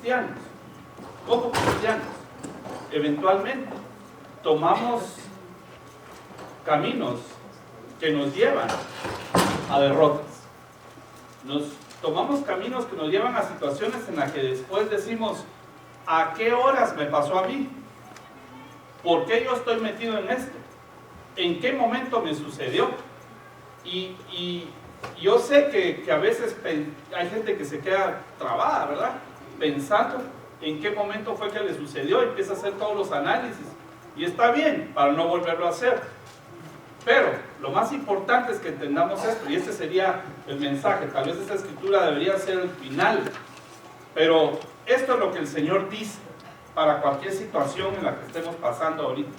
cristianos, eventualmente tomamos caminos que nos llevan a derrotas. Tomamos caminos que nos llevan a situaciones en las que después decimos, ¿a qué horas me pasó a mí? ¿Por qué yo estoy metido en esto? ¿En qué momento me sucedió? Y yo sé que a veces hay gente que se queda trabada, ¿verdad? Pensando en qué momento fue que le sucedió, y empieza a hacer todos los análisis. Y está bien, para no volverlo a hacer. Pero lo más importante es que entendamos esto, y este sería el mensaje. Tal vez esta escritura debería ser el final, pero esto es lo que el Señor dice para cualquier situación en la que estemos pasando ahorita,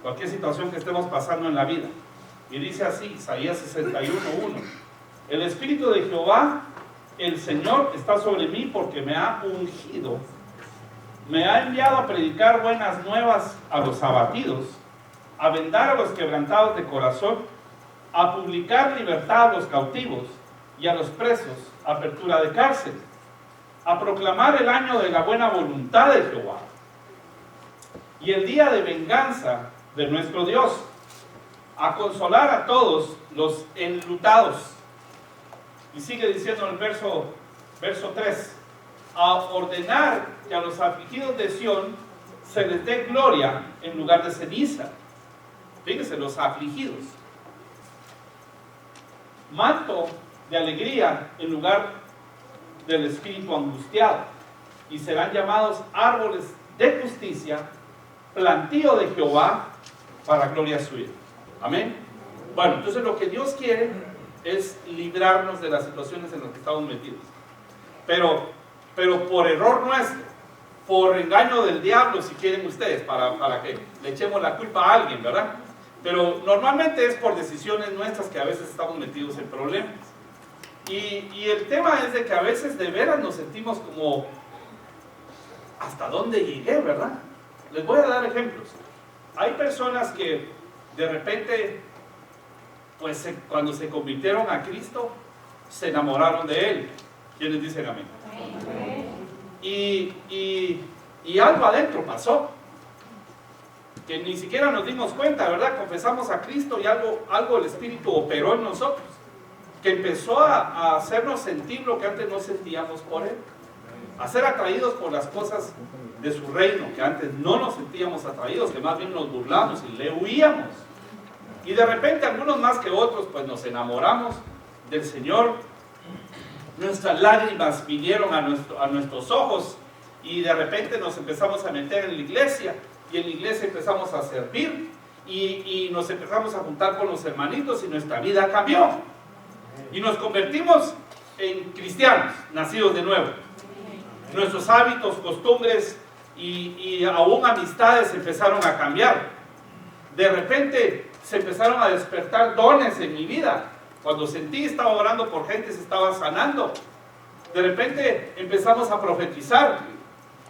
cualquier situación que estemos pasando en la vida. Y dice así, Isaías 61:1: el Espíritu de Jehová, el Señor, está sobre mí porque me ha ungido, me ha enviado a predicar buenas nuevas a los abatidos, a vendar a los quebrantados de corazón, a publicar libertad a los cautivos y a los presos apertura de cárcel, a proclamar el año de la buena voluntad de Jehová y el día de venganza de nuestro Dios, a consolar a todos los enlutados. Y sigue diciendo en el verso 3, a ordenar que a los afligidos de Sión se les dé gloria en lugar de ceniza. Fíjense, los afligidos. Manto de alegría en lugar del espíritu angustiado. Y serán llamados árboles de justicia, plantío de Jehová, para gloria suya. Amén. Bueno, entonces lo que Dios quiere es librarnos de las situaciones en las que estamos metidos. Pero por error nuestro, por engaño del diablo, si quieren ustedes, para que le echemos la culpa a alguien, ¿verdad? Pero normalmente es por decisiones nuestras que a veces estamos metidos en problemas. Y el tema es de que a veces de veras nos sentimos como, ¿hasta dónde llegué, verdad? Les voy a dar ejemplos. Hay personas que de repente, pues cuando se convirtieron a Cristo, se enamoraron de Él. ¿Quiénes dicen amén? Y algo adentro pasó, que ni siquiera nos dimos cuenta, ¿verdad? Confesamos a Cristo y algo el Espíritu operó en nosotros, que empezó a hacernos sentir lo que antes no sentíamos por Él, a ser atraídos por las cosas de su reino, que antes no nos sentíamos atraídos, que más bien nos burlamos y le huíamos. Y de repente, algunos más que otros, pues nos enamoramos del Señor. Nuestras lágrimas vinieron a nuestros ojos, y de repente nos empezamos a meter en la iglesia, y en la iglesia empezamos a servir, y nos empezamos a juntar con los hermanitos, y nuestra vida cambió. Y nos convertimos en cristianos, nacidos de nuevo. Nuestros hábitos, costumbres y aún amistades empezaron a cambiar. De repente se empezaron a despertar dones en mi vida. Cuando sentí, estaba orando por gente, se estaba sanando. De repente empezamos a profetizar,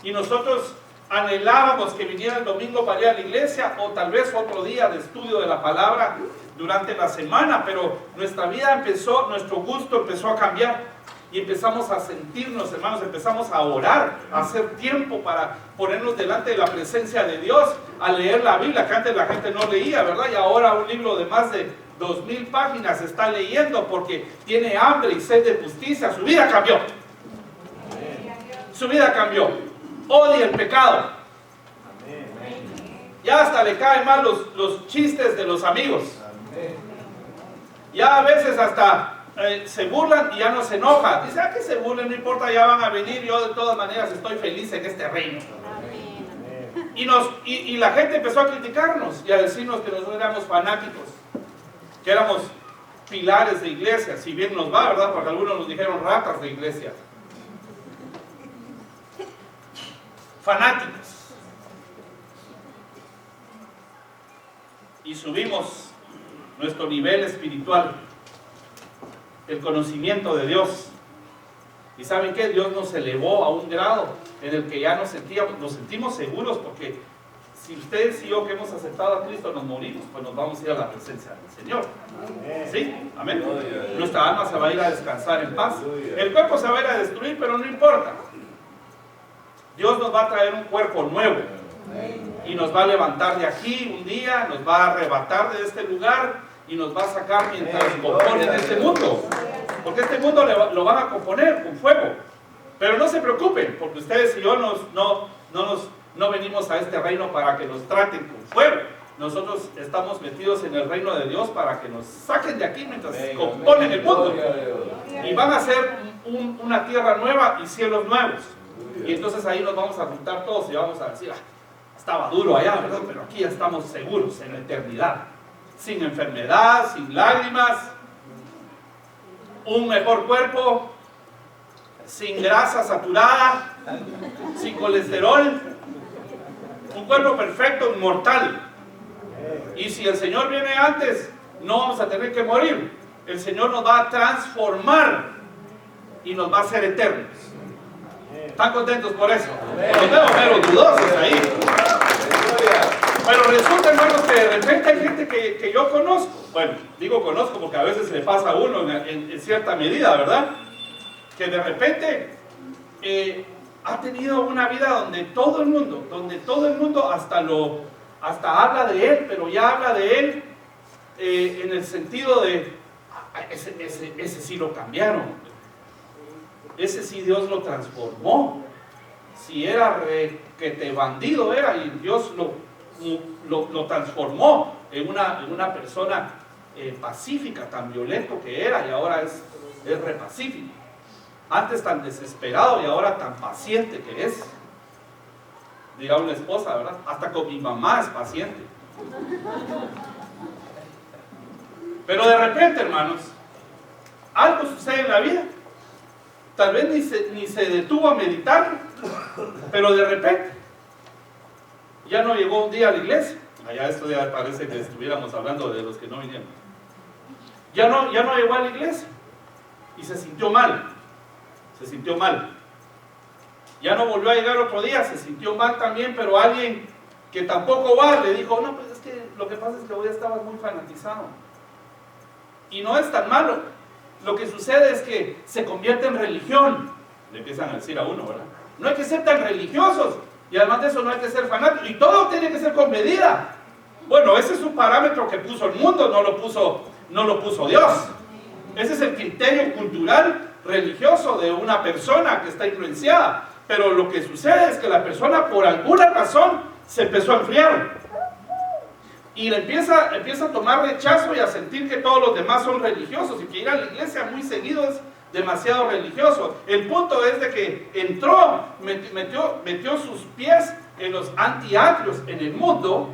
y nosotros anhelábamos que viniera el domingo para ir a la iglesia, o tal vez otro día de estudio de la palabra durante la semana, pero nuestra vida empezó, nuestro gusto empezó a cambiar. Y empezamos a sentirnos, hermanos, empezamos a orar, a hacer tiempo para ponernos delante de la presencia de Dios, a leer la Biblia, que antes la gente no leía, ¿verdad? Y ahora un libro de más de 2000 páginas está leyendo porque tiene hambre y sed de justicia. Su vida cambió. Su vida cambió. Odia el pecado. Ya hasta le caen mal los chistes de los amigos. Ya a veces hasta se burlan y ya no se enoja. Dice, que se burlen, no importa, ya van a venir, yo de todas maneras estoy feliz en este reino. Y la gente empezó a criticarnos y a decirnos que nosotros éramos fanáticos, que éramos pilares de iglesia, si bien nos va, ¿verdad? Porque algunos nos dijeron ratas de iglesia. Fanáticos. Y subimos nuestro nivel espiritual, el conocimiento de Dios. ¿Y saben qué? Dios nos elevó a un grado en el que ya nos sentimos seguros, porque si ustedes y yo que hemos aceptado a Cristo nos morimos, pues nos vamos a ir a la presencia del Señor. ¿Sí? Amén. Nuestra alma se va a ir a descansar en paz. El cuerpo se va a ir a destruir, pero no importa. Dios nos va a traer un cuerpo nuevo y nos va a levantar de aquí un día, nos va a arrebatar de este lugar y nos va a sacar mientras componen este mundo, porque este mundo lo van a componer con fuego. Pero no se preocupen, porque ustedes y yo no venimos a este reino para que nos traten con fuego. Nosotros estamos metidos en el reino de Dios para que nos saquen de aquí mientras componen el mundo. Y van a ser una tierra nueva y cielos nuevos. Y entonces ahí nos vamos a juntar todos y vamos a decir, estaba duro allá, ¿verdad? Pero aquí ya estamos seguros en la eternidad. Sin enfermedad, sin lágrimas, un mejor cuerpo, sin grasa saturada, sin colesterol, un cuerpo perfecto, inmortal. Y si el Señor viene antes, no vamos a tener que morir. El Señor nos va a transformar y nos va a hacer eternos. ¿Están contentos por eso? Los veo menos dudosos ahí. Pero resulta, hermanos, que de repente hay gente que yo conozco. Bueno, digo conozco porque a veces le pasa a uno en cierta medida, ¿verdad? Que de repente ha tenido una vida donde todo el mundo hasta habla de él, pero ya habla de él en el sentido de ese sí lo cambiaron, ese sí Dios lo transformó. Si era requete bandido era, y Dios lo transformó en una persona pacífica, tan violento que era, y ahora es re pacífico. Antes tan desesperado y ahora tan paciente que es. Dirá una esposa, ¿verdad? Hasta con mi mamá es paciente. Pero de repente, hermanos, algo sucede en la vida. Tal vez ni se detuvo a meditar, pero de repente ya no llegó un día a la iglesia. Allá esto ya parece que estuviéramos hablando de los que no vinieron. Ya no llegó a la iglesia y se sintió mal. Ya no volvió a llegar otro día, se sintió mal también, pero alguien que tampoco va le dijo, no, pues es que lo que pasa es que hoy estabas muy fanatizado. Y no es tan malo. Lo que sucede es que se convierte en religión. Le empiezan a decir a uno, ¿verdad? No hay que ser tan religiosos. Y además de eso no hay que ser fanáticos. Y todo tiene que ser con medida. Bueno, ese es un parámetro que puso el mundo, no lo puso Dios. Ese es el criterio cultural religioso de una persona que está influenciada. Pero lo que sucede es que la persona por alguna razón se empezó a enfriar y le empieza a tomar rechazo y a sentir que todos los demás son religiosos y que ir a la iglesia muy seguido es demasiado religioso. El punto es de que entró, metió sus pies en los antiatrios en el mundo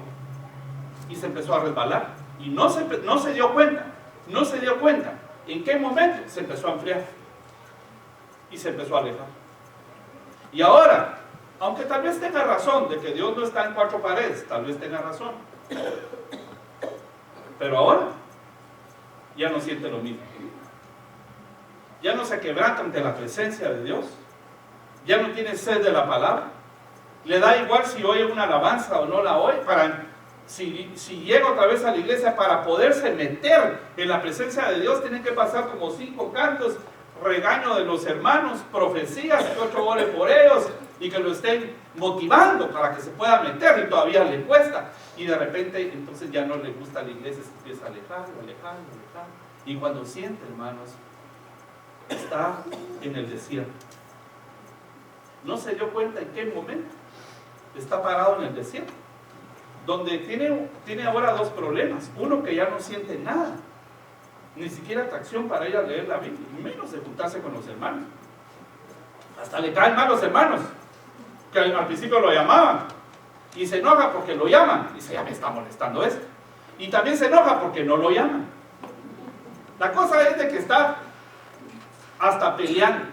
y se empezó a resbalar y no se dio cuenta en qué momento se empezó a enfriar y se empezó a alejar. Y ahora, aunque tal vez tenga razón de que Dios no está en cuatro paredes, tal vez tenga razón, pero ahora ya no siente lo mismo. Ya no se quebranta ante la presencia de Dios, ya no tiene sed de la palabra, le da igual si oye una alabanza o no la oye. Si llega otra vez a la iglesia, para poderse meter en la presencia de Dios tienen que pasar como 5 cantos, regaño de los hermanos, profecías, que otro ore por ellos y que lo estén motivando para que se pueda meter, y todavía le cuesta, y de repente entonces ya no le gusta la iglesia, se empieza a alejar, y cuando siente, hermanos, está en el desierto. No se dio cuenta en qué momento está parado en el desierto, donde tiene ahora 2 problemas. Uno, que ya no siente nada, ni siquiera atracción para ir a leer la Biblia, menos de juntarse con los hermanos. Hasta le caen mal los hermanos, que al principio lo llamaban, y se enoja porque lo llaman. Dice, ya me está molestando esto. Y también se enoja porque no lo llaman. La cosa es de que está hasta peleando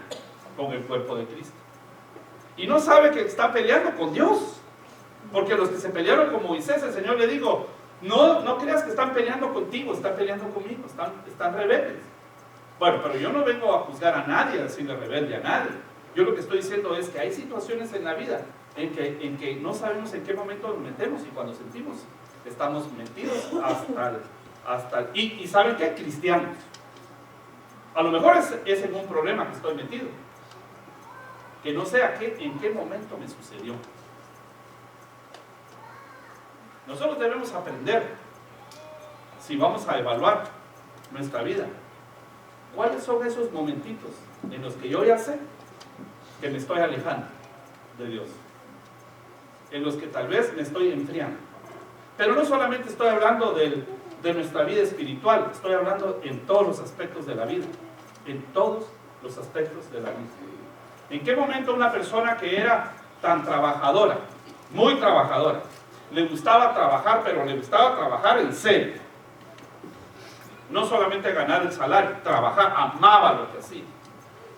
con el cuerpo de Cristo. Y no sabe que está peleando con Dios. Porque los que se pelearon con Moisés, el Señor le dijo, no creas que están peleando contigo, están peleando conmigo, están rebeldes. Bueno, pero yo no vengo a juzgar a nadie, a decirle rebelde a nadie. Yo lo que estoy diciendo es que hay situaciones en la vida en que no sabemos en qué momento nos metemos, y cuando sentimos estamos metidos y ¿saben qué? Cristianos. A lo mejor es en un problema que estoy metido. que no sé en qué momento me sucedió. Nosotros debemos aprender, si vamos a evaluar nuestra vida, cuáles son esos momentitos en los que yo ya sé que me estoy alejando de Dios, en los que tal vez me estoy enfriando. Pero no solamente estoy hablando de nuestra vida espiritual, estoy hablando en todos los aspectos de la vida, en todos los aspectos de la vida. ¿En qué momento una persona que era tan trabajadora, muy trabajadora, le gustaba trabajar, pero le gustaba trabajar en serio? No solamente ganar el salario, trabajar, amaba lo que hacía.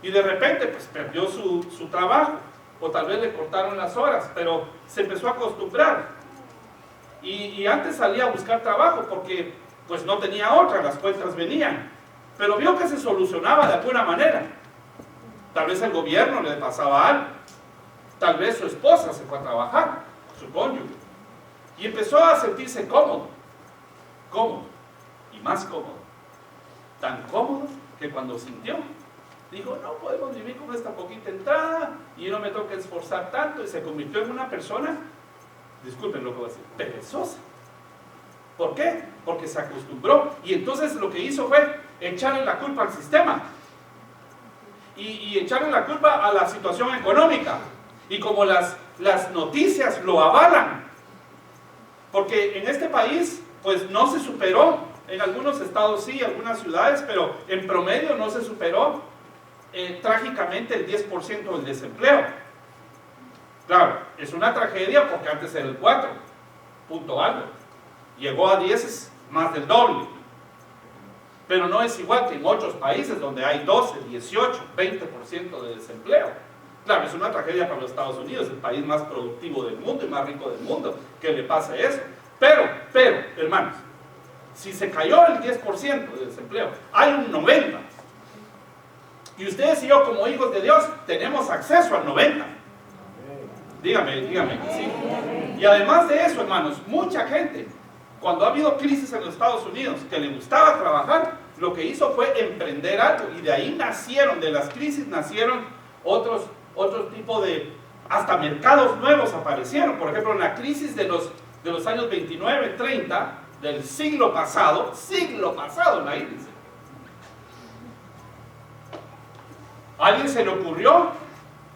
Y de repente pues perdió su trabajo, o tal vez le cortaron las horas, pero se empezó a acostumbrar. Y antes salía a buscar trabajo porque pues no tenía otra, las cuentas venían. Pero vio que se solucionaba de alguna manera. Tal vez el gobierno le pasaba algo. Tal vez su esposa se fue a trabajar, su cónyuge. Y empezó a sentirse cómodo. Cómodo. Y más cómodo. Tan cómodo que cuando sintió, dijo, no podemos vivir con esta poquita entrada y no me tengo que esforzar tanto. Y se convirtió en una persona, disculpen lo que voy a decir, perezosa. ¿Por qué? Porque se acostumbró. Y entonces lo que hizo fue echarle la culpa al sistema. Y echarle la culpa a la situación económica. Y como las noticias lo avalan, porque en este país pues no se superó, en algunos estados sí, algunas ciudades, pero en promedio no se superó trágicamente el 10% del desempleo. Claro, es una tragedia porque antes era el 4 punto algo, llegó a 10, es más del doble. Pero no es igual que en otros países donde hay 12, 18, 20% de desempleo. Claro, es una tragedia para los Estados Unidos, el país más productivo del mundo y más rico del mundo, que le pase eso. Pero, hermanos, si se cayó el 10% de desempleo, hay un 90%. Y ustedes y yo, como hijos de Dios, tenemos acceso al 90%. Dígame que sí. Y además de eso, hermanos, mucha gente, cuando ha habido crisis en los Estados Unidos, que le gustaba trabajar, lo que hizo fue emprender algo. Y de ahí nacieron, de las crisis nacieron otro tipo de, hasta mercados nuevos aparecieron. Por ejemplo, en la crisis de los años 29, 30, del siglo pasado, imagínense. A alguien se le ocurrió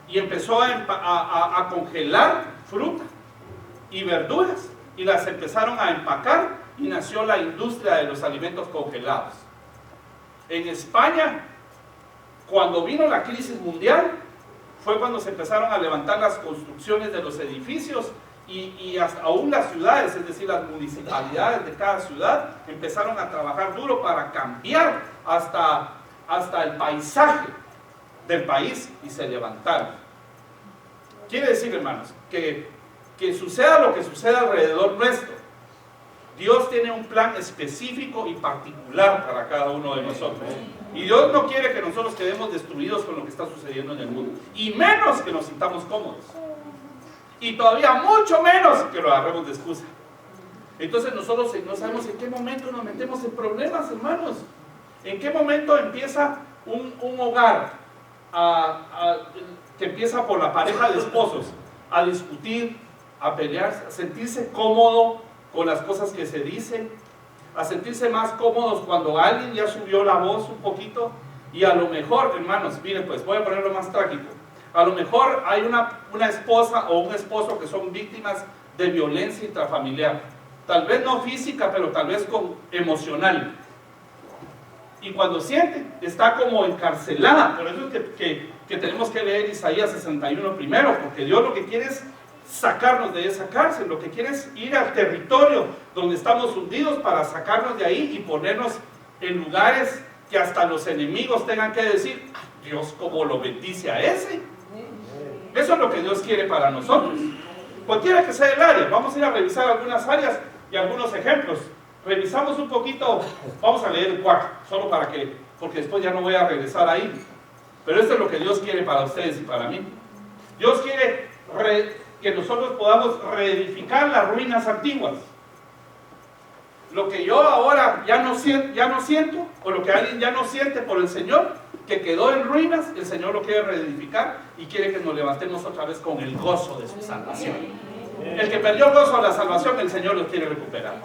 y empezó a congelar fruta y verduras y las empezaron a empacar y nació la industria de los alimentos congelados. En España, cuando vino la crisis mundial, fue cuando se empezaron a levantar las construcciones de los edificios y hasta aún las ciudades, es decir, las municipalidades de cada ciudad, empezaron a trabajar duro para cambiar hasta el paisaje del país y se levantaron. Quiere decir, hermanos, que suceda lo que suceda alrededor nuestro, Dios tiene un plan específico y particular para cada uno de nosotros. Y Dios no quiere que nosotros quedemos destruidos con lo que está sucediendo en el mundo. Y menos que nos sintamos cómodos. Y todavía mucho menos que lo agarremos de excusa. Entonces nosotros no sabemos en qué momento nos metemos en problemas, hermanos. En qué momento empieza un hogar que empieza por la pareja de esposos a discutir, a pelear, a sentirse cómodo con las cosas que se dicen, a sentirse más cómodos cuando alguien ya subió la voz un poquito. Y a lo mejor, hermanos, miren, pues voy a ponerlo más trágico. A lo mejor hay una esposa o un esposo que son víctimas de violencia intrafamiliar. Tal vez no física, pero tal vez emocional. Y cuando siente, está como encarcelada. Por eso es que tenemos que leer Isaías 61 primero, porque Dios lo que quiere es sacarnos de esa cárcel, lo que quiere es ir al territorio donde estamos hundidos para sacarnos de ahí y ponernos en lugares que hasta los enemigos tengan que decir, Dios cómo lo bendice a ese. Eso es lo que Dios quiere para nosotros. Cualquiera que sea el área, vamos a ir a revisar algunas áreas y algunos ejemplos. Revisamos un poquito, vamos a leer el 4, solo porque después ya no voy a regresar ahí. Pero esto es lo que Dios quiere para ustedes y para mí. Dios quiere que nosotros podamos reedificar las ruinas antiguas. lo que yo ahora ya no siento, o lo que alguien ya no siente por el Señor, que quedó en ruinas, el Señor lo quiere reedificar y quiere que nos levantemos otra vez con el gozo de su salvación. El que perdió el gozo de la salvación, el Señor lo quiere recuperar.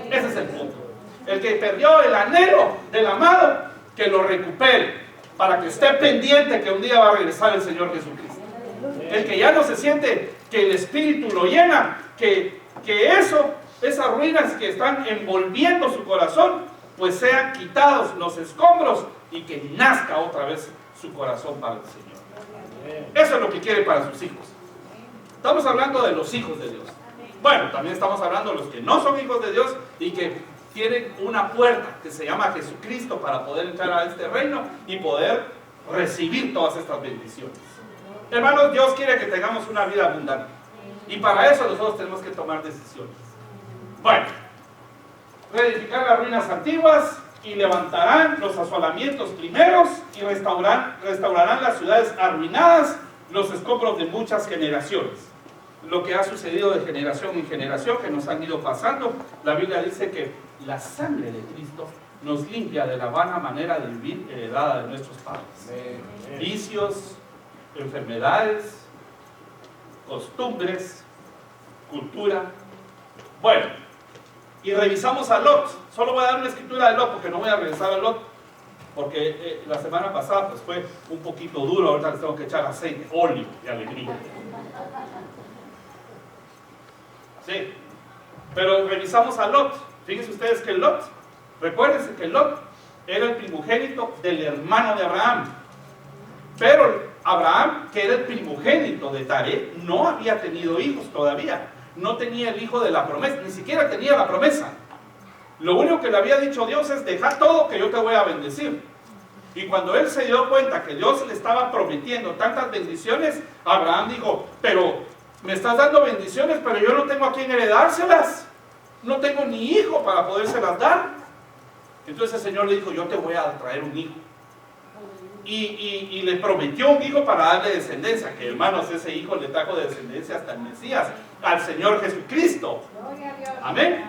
Ese es el punto. El que perdió el anhelo del amado, que lo recupere, para que esté pendiente que un día va a regresar el Señor Jesucristo. El que ya no se siente que el Espíritu lo llena, que esas ruinas que están envolviendo su corazón, pues sean quitados los escombros y que nazca otra vez su corazón para el Señor. Eso es lo que quiere para sus hijos. Estamos hablando de los hijos de Dios. Bueno, también estamos hablando de los que no son hijos de Dios y que tienen una puerta que se llama Jesucristo para poder entrar a este reino y poder recibir todas estas bendiciones. Hermanos, Dios quiere que tengamos una vida abundante y para eso nosotros tenemos que tomar decisiones. Bueno, reedificar las ruinas antiguas y levantarán los asolamientos primeros y restaurarán las ciudades arruinadas, los escombros de muchas generaciones. Lo que ha sucedido de generación en generación, que nos han ido pasando, la Biblia dice que la sangre de Cristo nos limpia de la vana manera de vivir heredada de nuestros padres. Vicios, enfermedades, costumbres, cultura. Bueno, y revisamos a Lot. Solo voy a dar una escritura de Lot porque no voy a regresar a Lot, porque la semana pasada pues fue un poquito duro. Ahorita les tengo que echar aceite, óleo de alegría. Sí, pero revisamos a Lot. Fíjense ustedes que Lot, recuérdense que Lot era el primogénito del hermano de Abraham. Pero Abraham, que era el primogénito de Taré, no había tenido hijos todavía. No tenía el hijo de la promesa, ni siquiera tenía la promesa. Lo único que le había dicho Dios es: deja todo que yo te voy a bendecir. Y cuando él se dio cuenta que Dios le estaba prometiendo tantas bendiciones, Abraham dijo: pero me estás dando bendiciones, pero yo no tengo a quién heredárselas. No tengo ni hijo para podérselas dar. Entonces el Señor le dijo: yo te voy a traer un hijo. Y le prometió un hijo para darle descendencia, que hermanos, ese hijo le trajo descendencia hasta el Mesías, al Señor Jesucristo. Amén.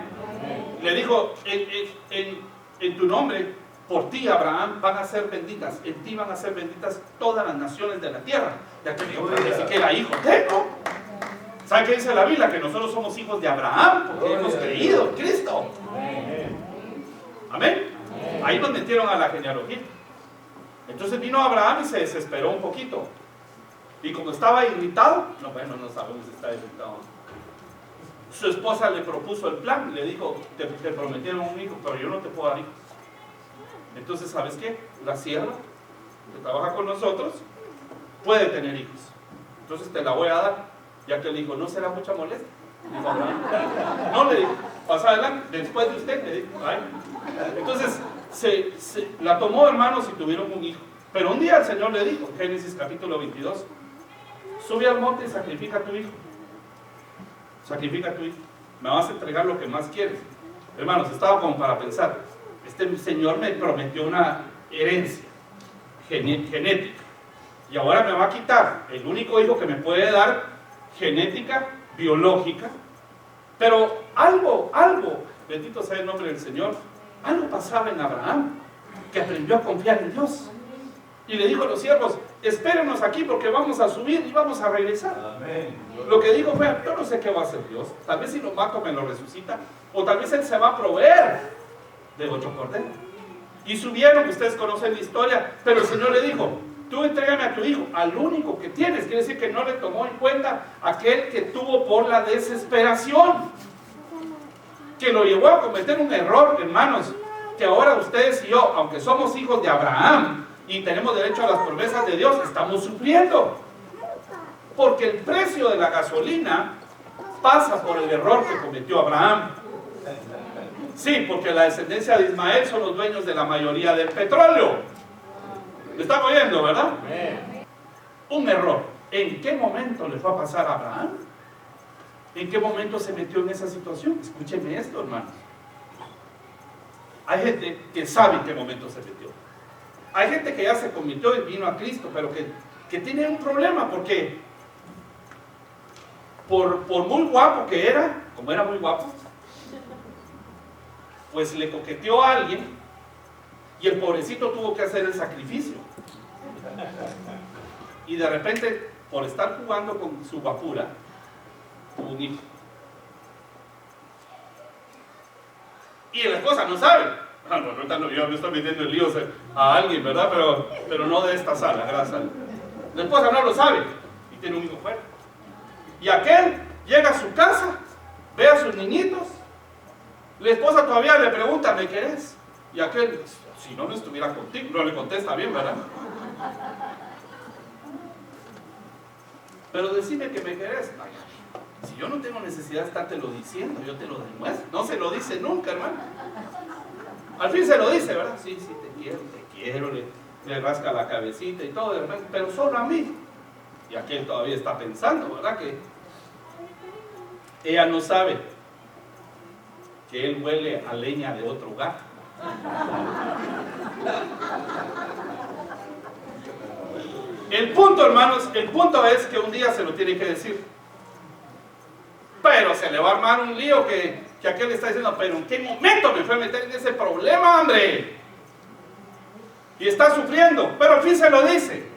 Le dijo: en tu nombre, por ti, Abraham, van a ser benditas, en ti van a ser benditas todas las naciones de la tierra. Ya que dijo: ni siquiera hijo tengo. ¿Sabe qué dice la Biblia? Que nosotros somos hijos de Abraham porque hemos creído en Cristo. Amén. Ahí nos metieron a la genealogía. Entonces vino Abraham y se desesperó un poquito. Y como estaba irritado, no sabemos si está irritado. Su esposa le propuso el plan, le dijo: te prometieron un hijo, pero yo no te puedo dar hijos. Entonces, ¿sabes qué? La sierva que trabaja con nosotros puede tener hijos. Entonces te la voy a dar. Ya que le dijo: ¿no será mucha molestia? Dijo Abraham. No, le dijo: pasa adelante, después de usted, le dijo. Ay. Entonces la tomó, hermanos, y tuvieron un hijo. Pero un día el Señor le dijo, Génesis capítulo 22, sube al monte y sacrifica a tu hijo. Sacrifica a tu hijo. Me vas a entregar lo que más quieres. Hermanos, estaba como para pensar: este Señor me prometió una herencia genética, y ahora me va a quitar el único hijo que me puede dar, genética, biológica. Pero algo, bendito sea el nombre del Señor, algo pasaba en Abraham, que aprendió a confiar en Dios. Y le dijo a los siervos: espérenos aquí porque vamos a subir y vamos a regresar. Amén. Lo que dijo fue: yo no sé qué va a hacer Dios. Tal vez si lo mato me lo resucita, o tal vez Él se va a proveer de 8 corderos. Y subieron, ustedes conocen la historia, pero el Señor le dijo: tú entrégame a tu hijo, al único que tienes. Quiere decir que no le tomó en cuenta aquel que tuvo por la desesperación, que lo llevó a cometer un error, hermanos, que ahora ustedes y yo, aunque somos hijos de Abraham y tenemos derecho a las promesas de Dios, estamos sufriendo. Porque el precio de la gasolina pasa por el error que cometió Abraham. Sí, porque la descendencia de Ismael son los dueños de la mayoría del petróleo. ¿Me están oyendo, verdad? Un error. ¿En qué momento le fue a pasar a Abraham? ¿En qué momento se metió en esa situación? Escúchenme esto, hermanos. Hay gente que sabe en qué momento se metió. Hay gente que ya se convirtió y vino a Cristo, pero que tiene un problema, porque por muy guapo que era, como era muy guapo, pues le coqueteó a alguien y el pobrecito tuvo que hacer el sacrificio. Y de repente, por estar jugando con su guapura, tuvo un hijo. Y la esposa no sabe. Yo me estoy metiendo en líos a alguien, ¿verdad? Pero no de esta sala, gracias a Dios. La esposa no lo sabe y tiene un hijo fuera. Y aquel llega a su casa, ve a sus niñitos. La esposa todavía le pregunta, ¿me querés? Y aquel, si no estuviera contigo, no le contesta bien, ¿verdad? Pero decime que me querés. Ay, si yo no tengo necesidad de estártelo diciendo, yo te lo demuestro. No se lo dice nunca, hermano. Al fin se lo dice, ¿verdad? Sí, te quiero, le rasca la cabecita y todo, pero solo a mí. Y aquel todavía está pensando, ¿verdad? Que ella no sabe que él huele a leña de otro hogar. El punto, hermanos, el punto es que un día se lo tiene que decir. Pero se le va a armar un lío que aquel le está diciendo, pero ¿en qué momento me fue a meter en ese problema, hombre? Y está sufriendo, pero al fin se lo dice.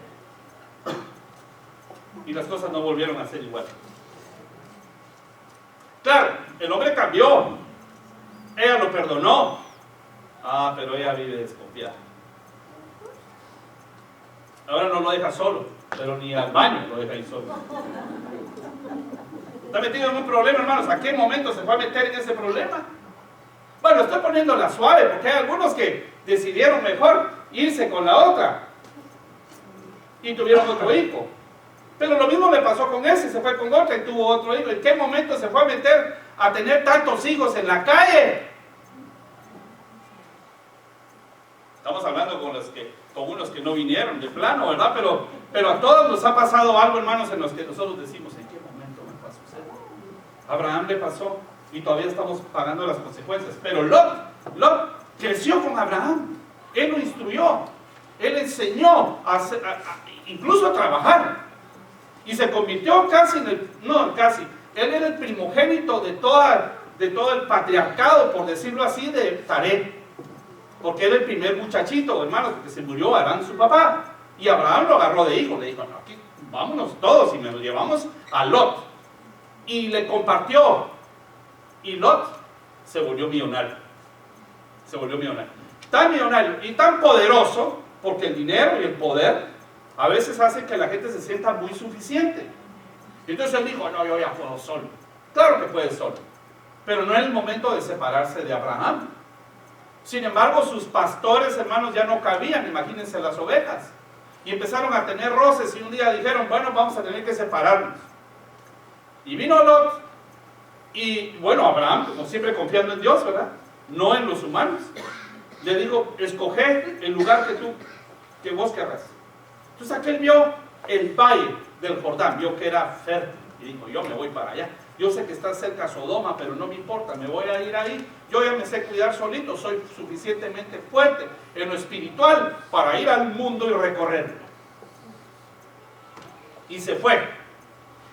Y las cosas no volvieron a ser igual. Claro, el hombre cambió. Ella lo perdonó. Ah, pero ella vive desconfiada. Ahora no lo deja solo, pero ni al baño lo deja ir solo. Está metido en un problema, hermanos. ¿A qué momento se fue a meter en ese problema? Bueno, estoy poniéndola suave porque hay algunos que decidieron mejor irse con la otra y tuvieron otro hijo. Pero lo mismo le pasó con ese, se fue con otra y tuvo otro hijo. ¿En qué momento se fue a meter a tener tantos hijos en la calle? Estamos hablando con unos que no vinieron de plano, ¿verdad? Pero a todos nos ha pasado algo, hermanos, en los que nosotros decimos, ¿en qué momento me pasó? A Abraham le pasó y todavía estamos pagando las consecuencias. Pero Lot creció con Abraham. Él lo instruyó. Él enseñó incluso a trabajar. Y se convirtió casi él era el primogénito de todo el patriarcado, por decirlo así, de Taré. Porque era el primer muchachito, hermanos, porque se murió Arán, su papá. Y Abraham lo agarró de hijo. Le dijo, no, aquí vámonos todos y nos llevamos a Lot. Y le compartió. Y Lot se volvió millonario. Se volvió millonario. Tan millonario y tan poderoso, porque el dinero y el poder a veces hacen que la gente se sienta muy suficiente. Entonces él dijo, no, yo ya puedo solo. Claro que puede solo. Pero no es el momento de separarse de Abraham. Sin embargo, sus pastores, hermanos, ya no cabían, imagínense las ovejas. Y empezaron a tener roces y un día dijeron, bueno, vamos a tener que separarnos. Y vino Lot y, bueno, Abraham, como siempre confiando en Dios, ¿verdad? No en los humanos. Le dijo, escoge el lugar que vos querrás. Entonces aquel vio el valle del Jordán, vio que era fértil y dijo, yo me voy para allá. Yo sé que está cerca Sodoma, pero no me importa, me voy a ir ahí. Yo ya me sé cuidar solito, soy suficientemente fuerte en lo espiritual para ir al mundo y recorrerlo. Y se fue.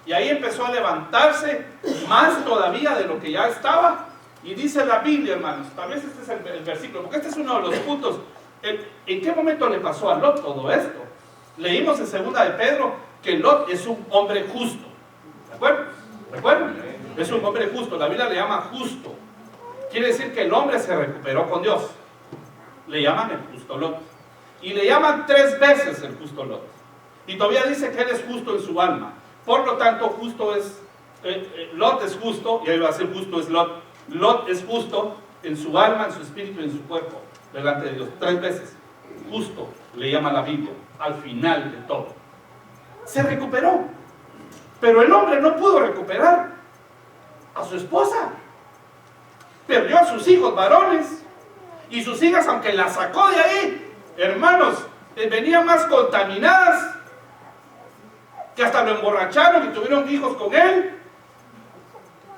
Y ahí empezó a levantarse más todavía de lo que ya estaba. Y dice la Biblia, hermanos, tal vez este es el versículo, porque este es uno de los puntos. ¿En qué momento le pasó a Lot todo esto? Leímos en 2 de Pedro que Lot es un hombre justo. ¿De acuerdo? ¿Recuerdan? Es un hombre justo, la Biblia le llama justo. Quiere decir que el hombre se recuperó con Dios. Le llaman el justo Lot. Y le llaman 3 veces el justo Lot. Y todavía dice que él es justo en su alma. Por lo tanto, justo es, Lot es justo, y ahí va a ser justo es Lot. Lot es justo en su alma, en su espíritu y en su cuerpo, delante de Dios. 3 veces. Justo le llama la Biblia, al final de todo. Se recuperó. Pero el hombre no pudo recuperar a su esposa. Perdió a sus hijos varones. Y sus hijas, aunque las sacó de ahí, hermanos, venían más contaminadas, que hasta lo emborracharon y tuvieron hijos con él.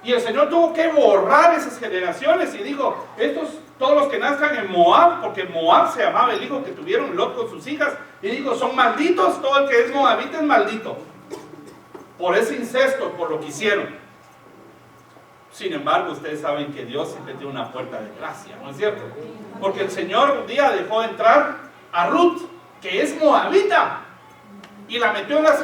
Y el Señor tuvo que borrar esas generaciones y dijo, todos los que nazcan en Moab, porque Moab se llamaba el hijo que tuvieron Lot con sus hijas, y dijo, son malditos, todo el que es moabita es maldito. Por ese incesto, por lo que hicieron. Sin embargo, ustedes saben que Dios siempre tiene una puerta de gracia, ¿no es cierto? Porque el Señor un día dejó entrar a Ruth, que es moabita, y la metió en las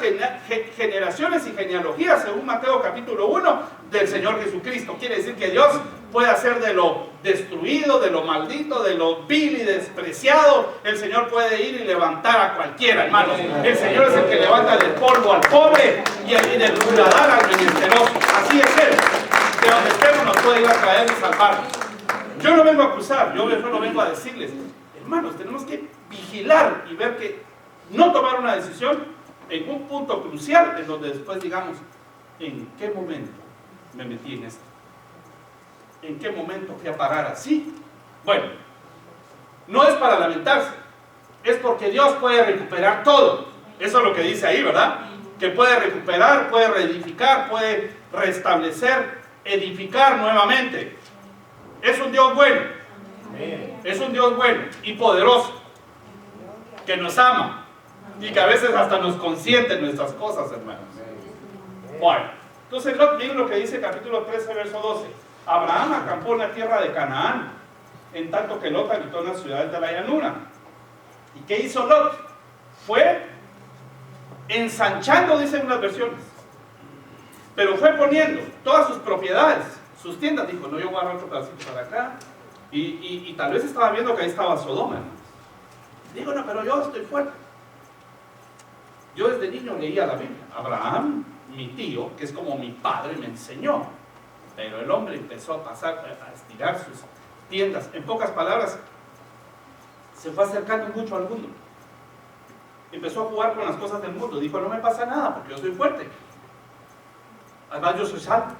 generaciones y genealogías, según Mateo capítulo 1, del Señor Jesucristo. Quiere decir que Dios puede hacer de lo destruido, de lo maldito, de lo vil y despreciado, el Señor puede ir y levantar a cualquiera, hermanos. El Señor es el que levanta del polvo al pobre y del muladar al menesteroso. Así es Él. De donde estemos nos puede ir a traer y salvar. Yo no vengo a acusar, yo solo vengo a decirles, hermanos, tenemos que vigilar y ver que no tomar una decisión en un punto crucial en donde después digamos, ¿en qué momento me metí en esto? ¿En qué momento fui a parar así? Bueno, no es para lamentarse, es porque Dios puede recuperar todo. Eso es lo que dice ahí, ¿verdad? Que puede recuperar, puede reedificar, puede restablecer, edificar nuevamente. Es un Dios bueno. Es un Dios bueno y poderoso, que nos ama y que a veces hasta nos consiente en nuestras cosas, hermanos. Bueno, entonces miren lo que dice capítulo 13, verso 12. Abraham acampó en la tierra de Canaán, en tanto que Lot habitó en las ciudades de la llanura. ¿Y qué hizo Lot? Fue ensanchando, dicen unas versiones, pero fue poniendo todas sus propiedades, sus tiendas. Dijo, no, yo voy a agarrar otro pedacito para acá. Y tal vez estaba viendo que ahí estaba Sodoma, hermanos. Digo, no, pero yo estoy fuerte. Yo desde niño leía la Biblia. Abraham, mi tío, que es como mi padre, me enseñó. Pero el hombre empezó a estirar sus tiendas. En pocas palabras, se fue acercando mucho al mundo. Empezó a jugar con las cosas del mundo. Dijo, no me pasa nada porque yo soy fuerte. Además, yo soy salvo.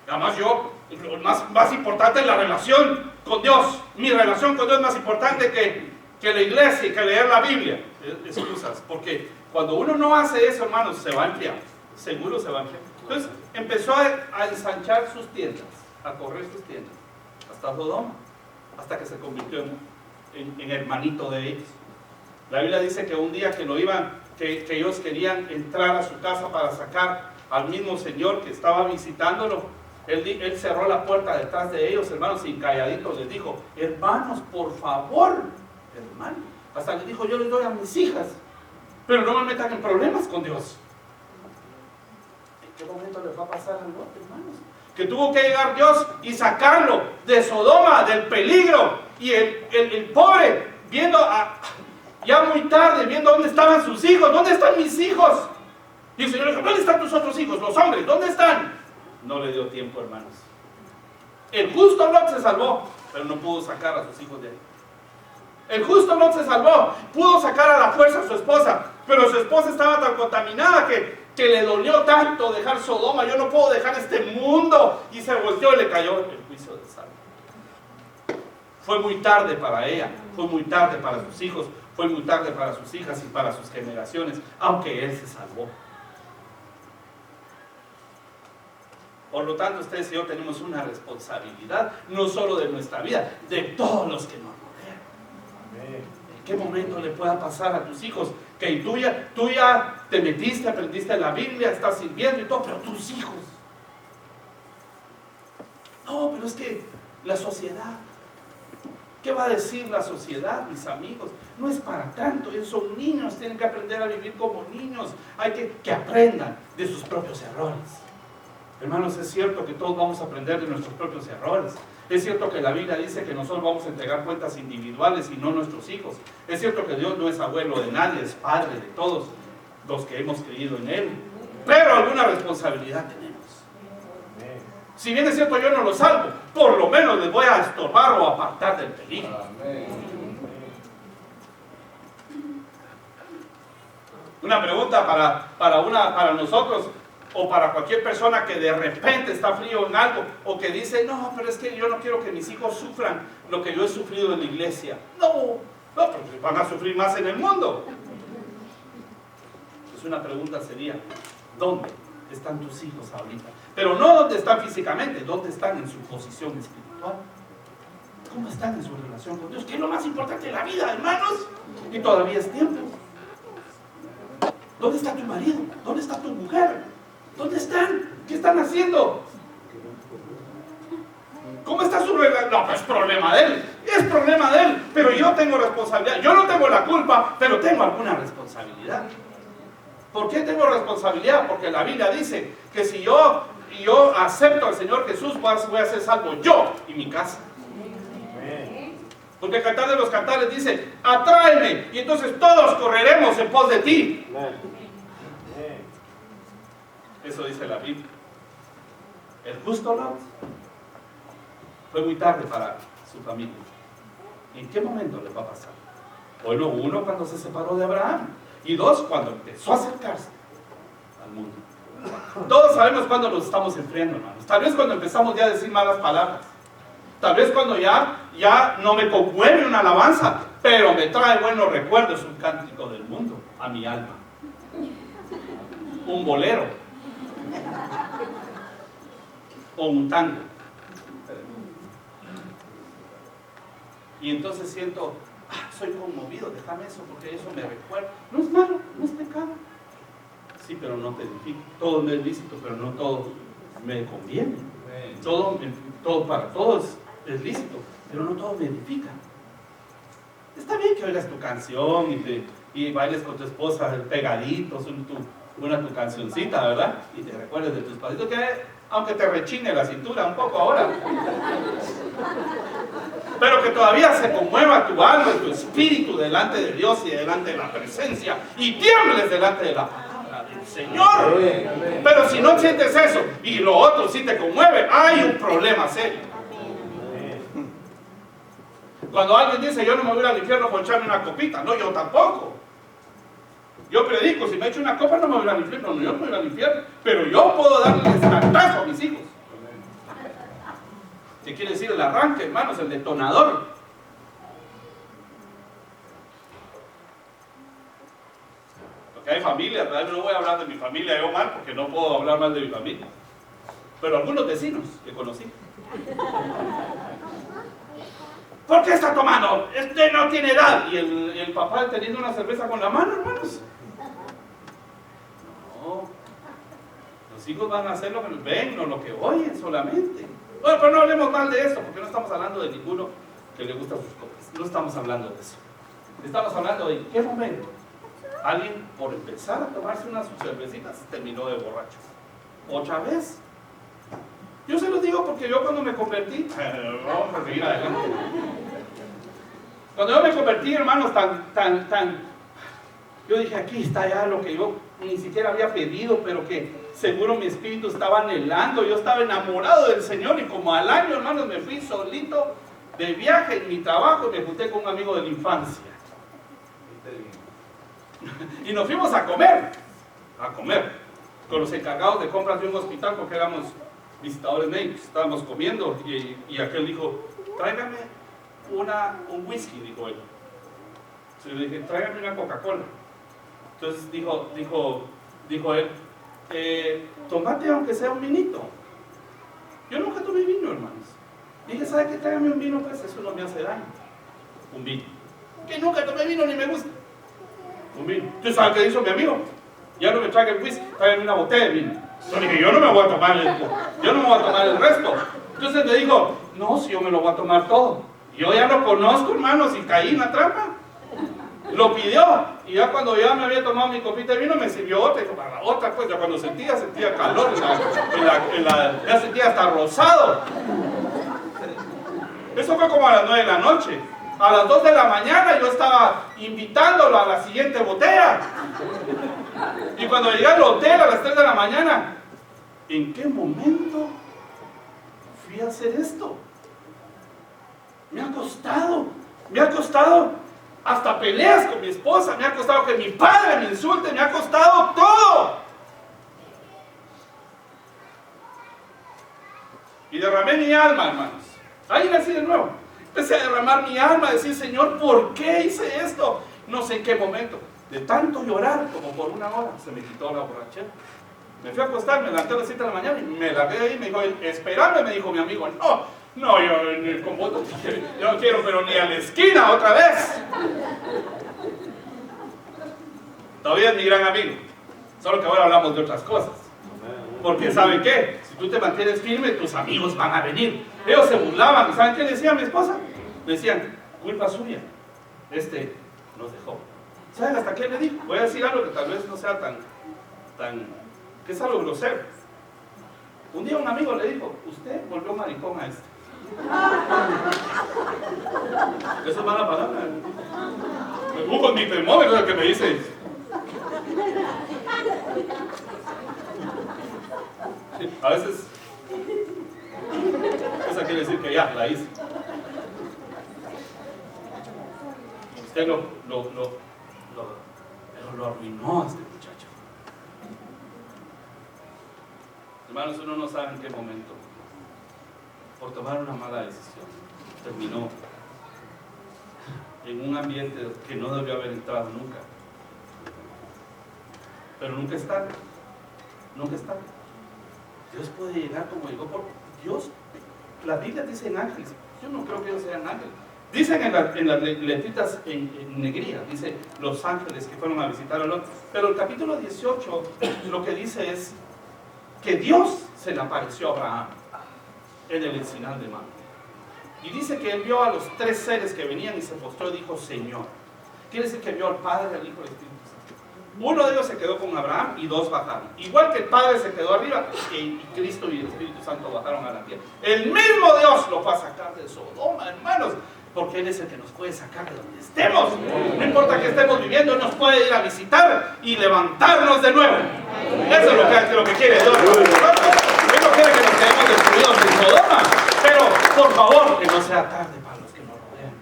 Además, lo más importante es la relación con Dios. Mi relación con Dios es más importante que la iglesia y que leer la Biblia. Excusas, porque cuando uno no hace eso, hermanos, se va a enfriar. Seguro se va a enfriar. Entonces, empezó a ensanchar sus tiendas, a correr sus tiendas, hasta Sodoma, hasta que se convirtió en hermanito de ellos. La Biblia dice que un día que ellos querían entrar a su casa para sacar al mismo Señor que estaba visitándolo, Él cerró la puerta detrás de ellos, hermanos, y calladito les dijo, hermanos, por favor, hermano. Hasta les dijo, yo les doy a mis hijas, pero no me metan en problemas con Dios. ¿En qué momento le va a pasar al Lot, hermanos? Que tuvo que llegar Dios y sacarlo de Sodoma, del peligro, y el pobre, viendo ya muy tarde, viendo dónde estaban sus hijos, ¿dónde están mis hijos? Y el Señor le dijo, ¿dónde están tus otros hijos, los hombres? ¿Dónde están? No le dio tiempo, hermanos. El justo Lot se salvó, pero no pudo sacar a sus hijos de ahí. El justo Lot se salvó, pudo sacar a la fuerza a su esposa, pero su esposa estaba tan contaminada que le dolió tanto dejar Sodoma. Yo no puedo dejar este mundo. Y se volteó y le cayó el juicio de sal. Fue muy tarde para ella, fue muy tarde para sus hijos, fue muy tarde para sus hijas y para sus generaciones, aunque él se salvó. Por lo tanto, ustedes y yo tenemos una responsabilidad, no solo de nuestra vida, de todos los que nos rodean. ¿En qué momento le pueda pasar a tus hijos que tú ya te metiste, aprendiste la Biblia, estás sirviendo y todo, pero tus hijos? No, pero es que la sociedad, ¿qué va a decir la sociedad, mis amigos? No es para tanto, ellos son niños, tienen que aprender a vivir como niños, hay que aprendan de sus propios errores. Hermanos, es cierto que todos vamos a aprender de nuestros propios errores. Es cierto que la Biblia dice que nosotros vamos a entregar cuentas individuales y no nuestros hijos. Es cierto que Dios no es abuelo de nadie, es padre de todos los que hemos creído en Él. Pero alguna responsabilidad tenemos. Si bien es cierto yo no los salvo, por lo menos les voy a estorbar o apartar del peligro. Una pregunta para nosotros, o para cualquier persona que de repente está frío en algo, o que dice, no, pero es que yo no quiero que mis hijos sufran lo que yo he sufrido en la iglesia. No, porque van a sufrir más en el mundo. Pues una pregunta sería, ¿dónde están tus hijos ahorita? Pero no dónde están físicamente, ¿dónde están en su posición espiritual? ¿Cómo están en su relación con Dios? Que es lo más importante de la vida, hermanos. Y todavía es tiempo. ¿Dónde está tu marido? ¿Dónde está tu mujer? ¿Dónde están? ¿Qué están haciendo? ¿Cómo está su relación? No, pues es problema de él. Es problema de él, pero yo tengo responsabilidad. Yo no tengo la culpa, pero tengo alguna responsabilidad. ¿Por qué tengo responsabilidad? Porque la Biblia dice que si yo acepto al Señor Jesús, voy a ser salvo yo y mi casa. Porque el Cantar de los Cantares dice, atráeme, y entonces todos correremos en pos de ti. Eso dice la Biblia. El justo Lot fue muy tarde para su familia. ¿En qué momento le va a pasar? Bueno, uno, cuando se separó de Abraham, y dos, cuando empezó a acercarse al mundo. Todos sabemos cuando nos estamos enfriando, hermanos. Tal vez cuando empezamos ya a decir malas palabras. Tal vez cuando ya no me conmueve una alabanza, pero me trae buenos recuerdos, un cántico del mundo a mi alma. Un bolero. O un tango. Y entonces siento, soy conmovido, déjame eso, porque eso me recuerda. No es malo, no es pecado. Sí, pero no te edifica. Todo me es lícito, pero no todo me conviene. Todo para todos es lícito, pero no todo me edifica. Está bien que oigas tu canción y bailes con tu esposa pegaditos, tu cancioncita, ¿verdad? Y te recuerdes de tus padritos, que aunque te rechine la cintura un poco ahora, pero que todavía se conmueva tu alma y tu espíritu delante de Dios y delante de la presencia, y tiembles delante de la palabra del Señor. Pero si no sientes eso y lo otro sí te conmueve, hay un problema serio. Cuando alguien dice, yo no me voy al infierno por echarme una copita, no, yo tampoco. Yo predico, si me echo una copa no me voy al infierno, no, yo no me voy al infierno, pero yo puedo darle el descartazo a mis hijos. ¿Qué quiere decir el arranque, hermanos? El detonador. Porque hay familias, ¿verdad? No voy a hablar de mi familia yo mal, porque no puedo hablar mal de mi familia. Pero algunos vecinos que conocí. ¿Por qué está tomando? Este no tiene edad. Y el papá teniendo una cerveza con la mano, hermanos. No. Los hijos van a hacer lo que ven, no lo que oyen solamente. Bueno, pero no hablemos mal de esto, porque no estamos hablando de ninguno que le gusta sus copas. No estamos hablando de eso. Estamos hablando de en qué momento alguien, por empezar a tomarse unas cervecitas, terminó de borracho. ¿Otra vez? Yo se los digo porque yo cuando me convertí, vamos a seguir adelante. Cuando yo me convertí, hermanos, yo dije, aquí está ya lo que yo ni siquiera había pedido, pero que seguro mi espíritu estaba anhelando. Yo estaba enamorado del Señor y como al año, hermanos, me fui solito de viaje en mi trabajo y me junté con un amigo de la infancia. Y nos fuimos a comer, con los encargados de compras de un hospital, porque éramos visitadores médicos. Estábamos comiendo y aquel dijo, tráigame un whisky, dijo él. Entonces le dije, tráigame una Coca-Cola. Entonces dijo él, tomate aunque sea un vinito. Yo nunca tomé vino, hermanos. Dije, ¿sabe qué? Tráigame un vino, pues eso no me hace daño. Un vino. Que nunca tomé vino ni me gusta. Un vino. ¿Tú sabes qué hizo mi amigo? Ya no me traiga el whisky, tráigame una botella de vino. Yo dije, yo no me voy a tomar el resto. Entonces me dijo, no, si yo me lo voy a tomar todo. Yo ya lo conozco, hermanos, y caí en la trampa. Lo pidió, y ya cuando ya me había tomado mi copita de vino, me sirvió otra, y dijo, para la otra, pues ya cuando sentía calor, ya sentía hasta rosado. Eso fue como a las 9 de la noche. A las 2 de la mañana yo estaba invitándolo a la siguiente botella. Y cuando llegué al hotel a las 3 de la mañana, ¿en qué momento fui a hacer esto? Me ha costado hasta peleas con mi esposa, me ha costado que mi padre me insulte, me ha costado todo. Y derramé mi alma, hermanos. Ahí nací de nuevo. Empecé a derramar mi alma, a decir, Señor, ¿por qué hice esto? No sé en qué momento. De tanto llorar, como por una hora, se me quitó la borrachera. Me fui a acostar, me levanté a las 7 de la mañana y me largué ahí. Me dijo, espérame, me dijo mi amigo. No, yo con vos yo no quiero, pero ni a la esquina otra vez. Todavía es mi gran amigo. Solo que ahora hablamos de otras cosas. Porque ¿saben qué? Si tú te mantienes firme, tus amigos van a venir. Ellos se burlaban. ¿Y saben qué le decía a mi esposa? Le decían, culpa suya. Nos dejó. ¿Saben hasta qué le dijo? Voy a decir algo que tal vez no sea que es algo grosero. Un día un amigo le dijo, usted volvió maricón a este. Eso es mala palabra. Me pongo con mi termómetro el que me dice. A veces eso quiere decir que ya la hice. Usted lo arruinó a este muchacho. Hermanos, uno no sabe en qué momento, por tomar una mala decisión, terminó en un ambiente que no debió haber entrado nunca. Pero nunca es tarde. Nunca es tarde. Dios puede llegar como llegó por Dios. La Biblia dice en ángeles. Yo no creo que ellos sean ángeles. Dicen en las letritas en negría, dice los ángeles que fueron a visitar a Lot. Pero el capítulo 18 lo que dice es que Dios se le apareció a Abraham en el encinar de Mamre. Y dice que él vio a los 3 seres que venían y se postró y dijo, Señor. Quiere decir que vio al Padre, al Hijo y al Espíritu Santo. Uno de ellos se quedó con Abraham y 2 bajaron. Igual que el Padre se quedó arriba y Cristo y el Espíritu Santo bajaron a la tierra. El mismo Dios lo fue a sacar de Sodoma, hermanos. Porque Él es el que nos puede sacar de donde estemos. No importa que estemos viviendo, Él nos puede ir a visitar y levantarnos de nuevo. Eso es lo que quiere Dios. Él no quiere que nos quedemos destruidos en Sodoma. Pero, por favor, que no sea tarde para los que nos rodean.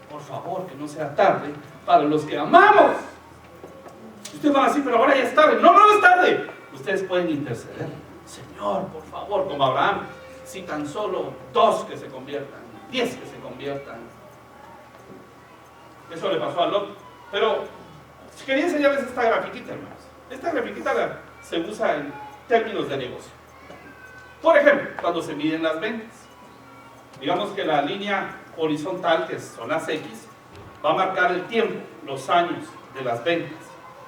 Por favor, que no sea tarde para los que amamos. Ustedes van a decir, pero ahora ya es tarde. No, no es tarde. Ustedes pueden interceder. Señor, por favor, como Abraham, si tan solo 2 que se conviertan, 10 que se conviertan. Eso le pasó a Lot. Pero quería enseñarles esta grafiquita, hermanos. Esta grafiquita se usa en términos de negocio. Por ejemplo, cuando se miden las ventas, digamos que la línea horizontal, que son las X, va a marcar el tiempo, los años de las ventas.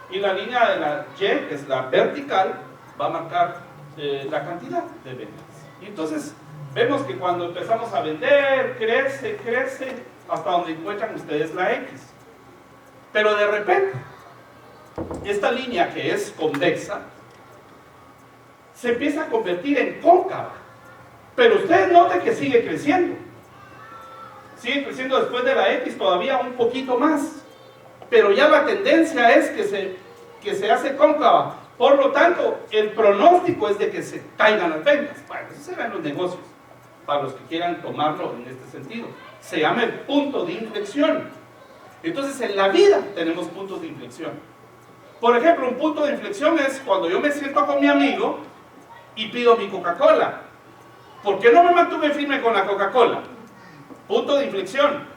Y la línea de la Y, que es la vertical, va a marcar la cantidad de ventas. Y entonces vemos que cuando empezamos a vender, crece, hasta donde encuentran ustedes la X. Pero de repente, esta línea que es convexa, se empieza a convertir en cóncava. Pero ustedes noten que sigue creciendo. Sigue creciendo después de la X todavía un poquito más. Pero ya la tendencia es que se hace cóncava. Por lo tanto, el pronóstico es de que se caigan las ventas. Bueno, esos serán los negocios, para los que quieran tomarlo en este sentido. Se llama el punto de inflexión. Entonces, en la vida tenemos puntos de inflexión. Por ejemplo, un punto de inflexión es cuando yo me siento con mi amigo y pido mi Coca-Cola. ¿Por qué no me mantuve firme con la Coca-Cola? Punto de inflexión.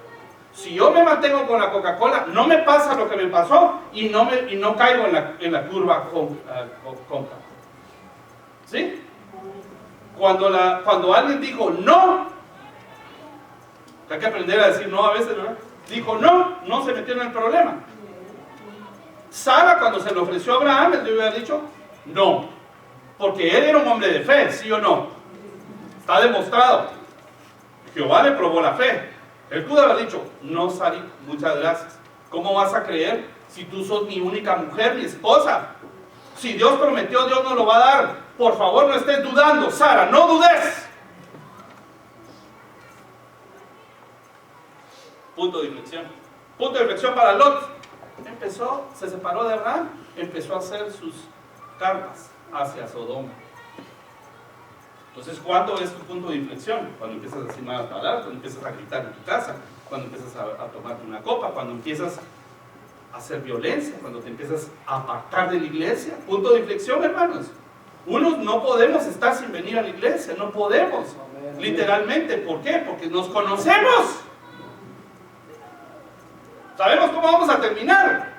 Si yo me mantengo con la Coca-Cola, no me pasa lo que me pasó y no caigo en la curva cóncava. ¿Sí? Cuando alguien dijo no, hay que aprender a decir no a veces, ¿verdad? Dijo no se metió en el problema. Sara, cuando se le ofreció a Abraham, él debe haber dicho no, porque él era un hombre de fe, ¿sí o no? Está demostrado. Jehová le probó la fe. Él pudo haber dicho, no, Sari, muchas gracias. ¿Cómo vas a creer si tú sos mi única mujer, mi esposa? Si Dios prometió, Dios nos lo va a dar. Por favor, no estés dudando, Sara, no dudes. Punto de inflexión. Punto de inflexión para Lot. Se separó de Abraham, empezó a hacer sus cartas hacia Sodoma. Entonces, ¿cuándo es tu punto de inflexión? Cuando empiezas a decir malas palabras, cuando empiezas a gritar en tu casa, cuando empiezas a tomarte una copa, cuando empiezas a hacer violencia, cuando te empiezas a apartar de la iglesia. Punto de inflexión, hermanos. Unos no podemos estar sin venir a la iglesia, no podemos. Literalmente, ¿por qué? Porque nos conocemos. Sabemos cómo vamos a terminar.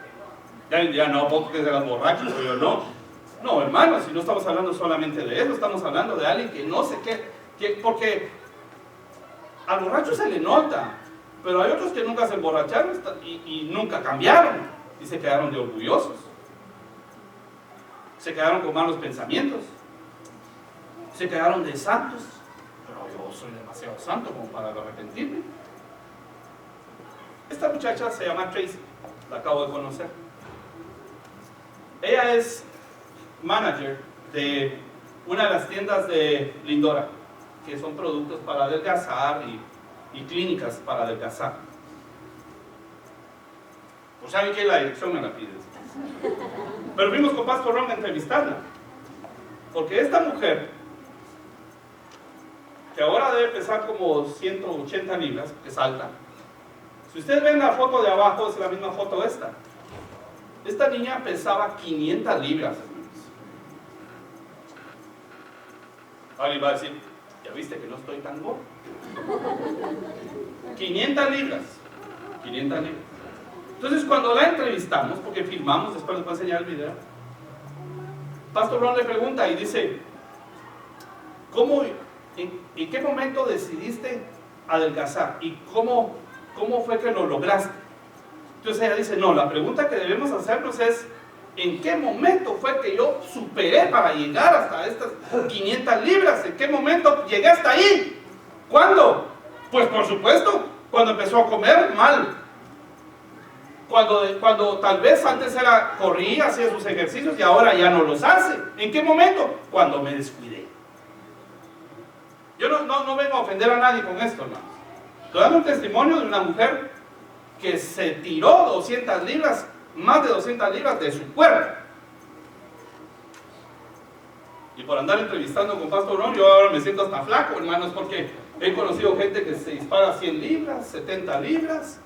Ya no, porque serás borracho, pero yo no. No, hermanos, si no estamos hablando solamente de eso, estamos hablando de alguien que no sé qué, porque al borracho se le nota, pero hay otros que nunca se emborracharon y nunca cambiaron y se quedaron de orgullosos, se quedaron con malos pensamientos, Se quedaron de santos, pero yo soy demasiado santo como para arrepentirme. Esta muchacha se llama Tracy, la acabo de conocer. Ella es manager de una de las tiendas de Lindora, que son productos para adelgazar y clínicas para adelgazar. Pues saben que la dirección me la pides. Pero fuimos con Pastor Ron a entrevistarla, porque esta mujer, que ahora debe pesar como 180 libras, que es alta. Si ustedes ven la foto de abajo, es la misma foto esta. Esta niña pesaba 500 libras. Alguien va a decir, ya viste que no estoy tan gordo. 500 libras. 500 libras. Entonces cuando la entrevistamos, porque filmamos, después les voy a enseñar el video, Pastor Ron le pregunta y dice, ¿en qué momento decidiste adelgazar? ¿Y cómo fue que lo lograste? Entonces ella dice, no, la pregunta que debemos hacernos es, ¿en qué momento fue que yo superé para llegar hasta estas 500 libras? ¿En qué momento llegué hasta ahí? ¿Cuándo? Pues por supuesto, cuando empezó a comer mal. Cuando tal vez antes corría, hacía sus ejercicios y ahora ya no los hace. ¿En qué momento? Cuando me descuidé. Yo no vengo a ofender a nadie con esto, hermanos. Estoy dando un testimonio de una mujer que se tiró 200 libras, más de 200 libras de su cuerpo. Y por andar entrevistando con Pastor Ron, yo ahora me siento hasta flaco, hermanos, porque he conocido gente que se dispara 100 libras, 70 libras.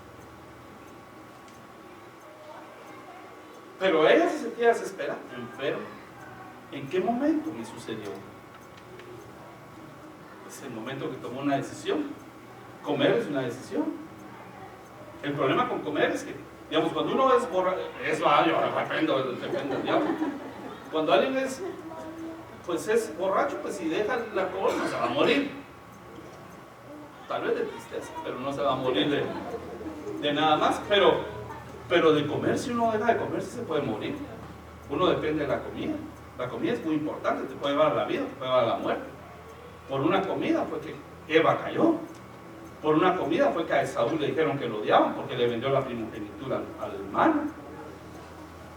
Pero ella se sentía desesperada, enferma. ¿En qué momento me sucedió? Es el momento que tomó una decisión. Comer es una decisión. El problema con comer es que, digamos, cuando uno es borracho, depende del diablo. Cuando alguien es borracho, pues si deja el alcohol no se va a morir. Tal vez de tristeza, pero no se va a morir de nada más. Pero de comer, si uno deja de comer, sí se puede morir. Uno depende de la comida. La comida es muy importante, te puede llevar a la vida, te puede llevar a la muerte. Por una comida fue que Eva cayó. Por una comida fue que a Esaú le dijeron que lo odiaban porque le vendió la primogenitura al hermano.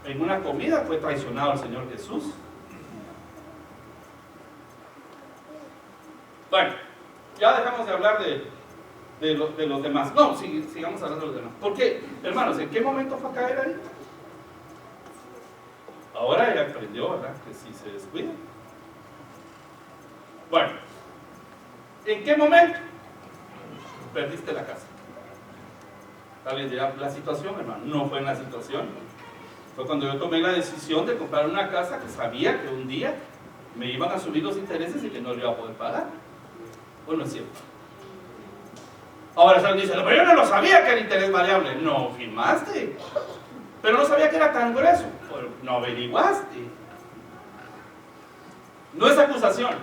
En una comida fue traicionado el Señor Jesús. Bueno, ya dejamos de hablar de los demás. No, sigamos hablando de los demás. ¿Por qué? Hermanos, ¿en qué momento fue a caer ahí? Ahora ella aprendió, ¿verdad? Que si se descuida. Bueno, ¿en qué momento perdiste la casa? Tal vez dirá, la situación, hermano, no fue en la situación. Fue cuando yo tomé la decisión de comprar una casa que sabía que un día me iban a subir los intereses y que no le iba a poder pagar. Bueno, es cierto. Ahora alguien dice, pero yo no lo sabía que era interés variable. No firmaste. Pero no sabía que era tan grueso. Pues no averiguaste. No es acusación.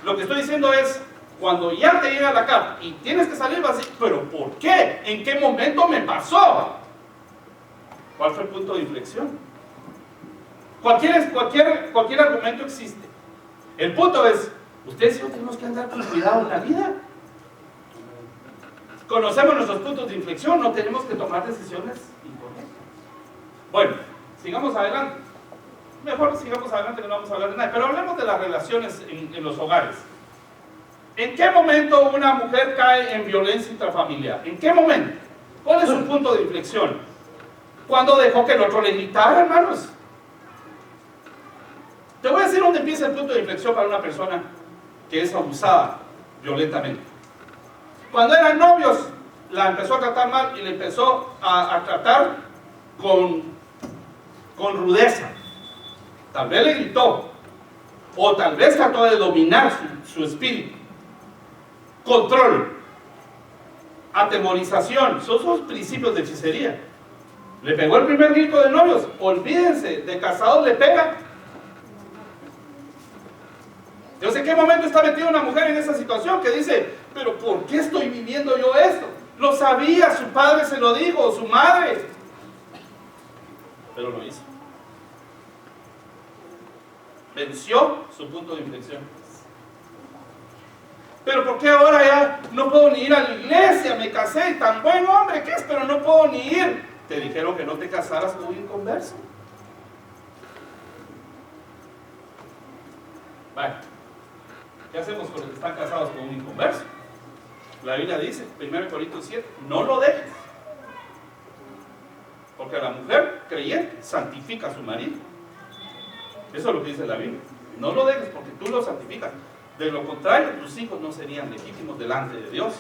Lo que estoy diciendo es, cuando ya te llega la carta y tienes que salir, vas a decir, ¿pero por qué? ¿En qué momento me pasó? ¿Cuál fue el punto de inflexión? Cualquier argumento existe. El punto es, ustedes y yo tenemos que andar con cuidado en la vida. Conocemos nuestros puntos de inflexión, no tenemos que tomar decisiones incorrectas. Bueno, sigamos adelante. Mejor sigamos adelante que no vamos a hablar de nada. Pero hablemos de las relaciones en los hogares. ¿En qué momento una mujer cae en violencia intrafamiliar? ¿En qué momento? ¿Cuál es su punto de inflexión? ¿Cuándo dejó que el otro le gritara, hermanos? Te voy a decir dónde empieza el punto de inflexión para una persona que es abusada violentamente. Cuando eran novios, la empezó a tratar mal y le empezó a tratar con rudeza. Tal vez le gritó, o tal vez trató de dominar su espíritu. Control, atemorización, son esos principios de hechicería. Le pegó el primer grito de novios, olvídense, de casados le pegan. Yo sé en qué momento está metida una mujer en esa situación que dice, pero ¿por qué estoy viviendo yo esto? Lo sabía, su padre se lo dijo, su madre. Pero lo hizo. Venció su punto de inflexión. Pero ¿por qué ahora ya no puedo ni ir a la iglesia? Me casé, tan buen hombre que es, pero no puedo ni ir. Te dijeron que no te casaras con un inconverso. Bueno, ¿qué hacemos con los que están casados con un inconverso? La Biblia dice, 1 Corintios 7, no lo dejes. Porque la mujer creyente santifica a su marido. Eso es lo que dice la Biblia. No lo dejes porque tú lo santificas. De lo contrario, tus hijos no serían legítimos delante de Dios.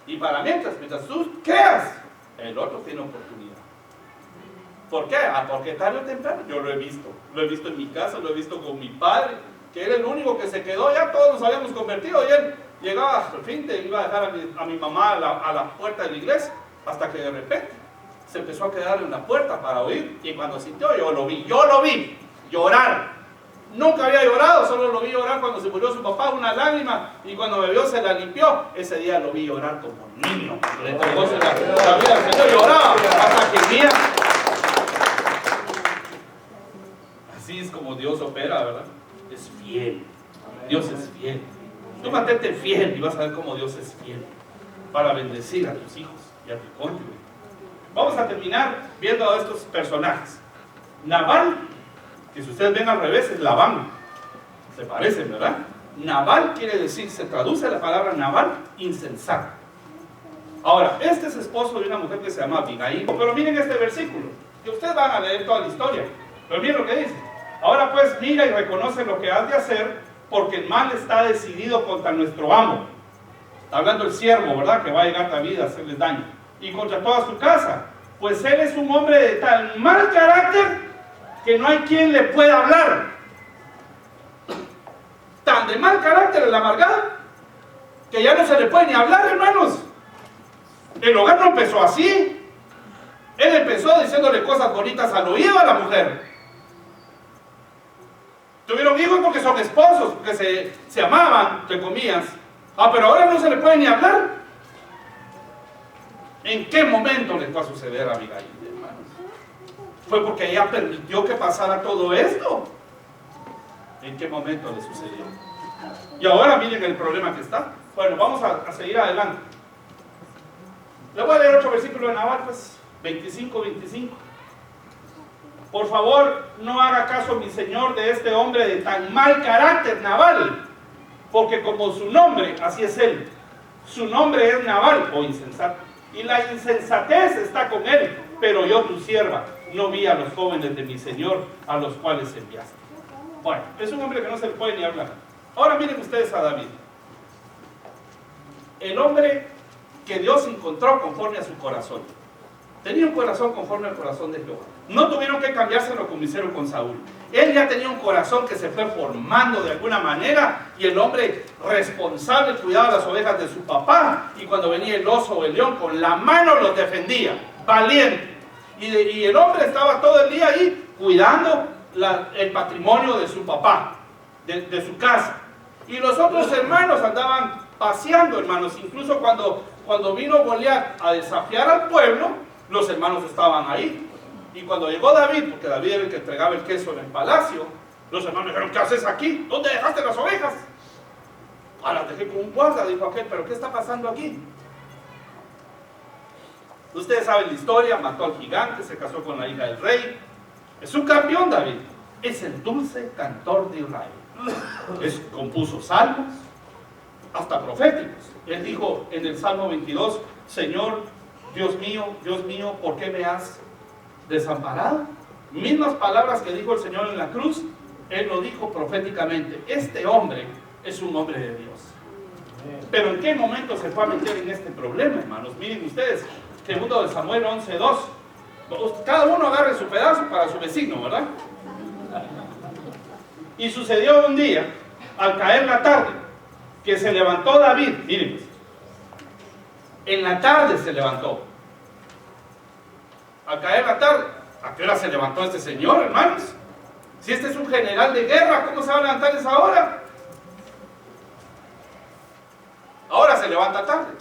Y mientras tú creas, el otro tiene oportunidad. ¿Por qué? Porque tarde o temprano yo lo he visto en mi casa, lo he visto con mi padre, que era el único que se quedó, ya todos nos habíamos convertido, y él llegaba al fin, iba a dejar a mi mamá a la puerta de la iglesia, hasta que de repente se empezó a quedar en la puerta para oír, y cuando sintió, yo lo vi llorar. Nunca había llorado, solo lo vi llorar cuando se murió su papá, una lágrima, y cuando me vio se la limpió. Ese día lo vi llorar como niño. Le entregó la vida al Señor, lloraba hasta que mía. Así es como Dios opera, ¿verdad? Es fiel. Dios es fiel. Tú mantente fiel y vas a ver cómo Dios es fiel para bendecir a tus hijos y a tu cónyuge. Vamos a terminar viendo a estos personajes. Nabal, que si ustedes ven al revés es Labán, se parecen, ¿verdad? Nabal quiere decir, se traduce la palabra Nabal, insensato. Ahora, este es esposo de una mujer que se llama Abigail, pero miren este versículo, que ustedes van a leer toda la historia, pero miren lo que dice. Ahora pues mira y reconoce lo que has de hacer, porque el mal está decidido contra nuestro amo. Está hablando el siervo, ¿verdad? Que va a llegar David a hacerles daño. Y contra toda su casa, pues él es un hombre de tan mal carácter que no hay quien le pueda hablar. Tan de mal carácter el amargado que ya no se le puede ni hablar, hermanos. El hogar no empezó así. Él empezó diciéndole cosas bonitas al oído a la mujer. Tuvieron hijos porque son esposos, porque se amaban, entre comillas. Pero ahora no se le puede ni hablar. ¿En qué momento les va a suceder a Abigail, hermanos? Fue porque ella permitió que pasara todo esto. ¿En qué momento le sucedió? Y ahora miren el problema que está. Bueno, vamos a seguir adelante. Le voy a leer otro versículo de Nabal, pues, 25. Por favor, no haga caso, mi señor, de este hombre de tan mal carácter, Nabal, porque como su nombre, así es él, su nombre es Nabal, o insensato, y la insensatez está con él, pero yo, tu sierva, no vi a los jóvenes de mi señor, a los cuales enviaste. Bueno, es un hombre que no se le puede ni hablar. Ahora miren ustedes a David, el hombre que Dios encontró conforme a su corazón. Tenía un corazón conforme al corazón de Jehová. No tuvieron que cambiárselo como hicieron con Saúl. Él ya tenía un corazón que se fue formando de alguna manera, y el hombre responsable cuidaba las ovejas de su papá, y cuando venía el oso o el león con la mano los defendía, valiente. Y el hombre estaba todo el día ahí cuidando el patrimonio de su papá, de su casa. Y los otros hermanos andaban paseando, hermanos. Incluso cuando vino Goliat a desafiar al pueblo, los hermanos estaban ahí. Y cuando llegó David, porque David era el que entregaba el queso en el palacio, los hermanos dijeron: ¿qué haces aquí? ¿Dónde dejaste las ovejas? Las dejé con un guarda, dijo aquel. ¿Pero qué está pasando aquí? Ustedes saben la historia, mató al gigante, se casó con la hija del rey. Es un campeón David, es el dulce cantor de Israel. Compuso salmos, hasta proféticos. Él dijo en el Salmo 22, Señor, Dios mío, ¿por qué me has desamparado? Mismas palabras que dijo el Señor en la cruz, Él lo dijo proféticamente. Este hombre es un hombre de Dios. Pero ¿en qué momento se fue a meter en este problema, hermanos? Miren ustedes, segundo de Samuel 11:2. Cada uno agarre su pedazo para su vecino, ¿verdad? Y sucedió un día, al caer la tarde, que se levantó David. Miren, en la tarde se levantó. Al caer la tarde. ¿A qué hora se levantó este señor, hermanos? Si este es un general de guerra, ¿cómo se va a levantar a esa hora? Ahora se levanta tarde.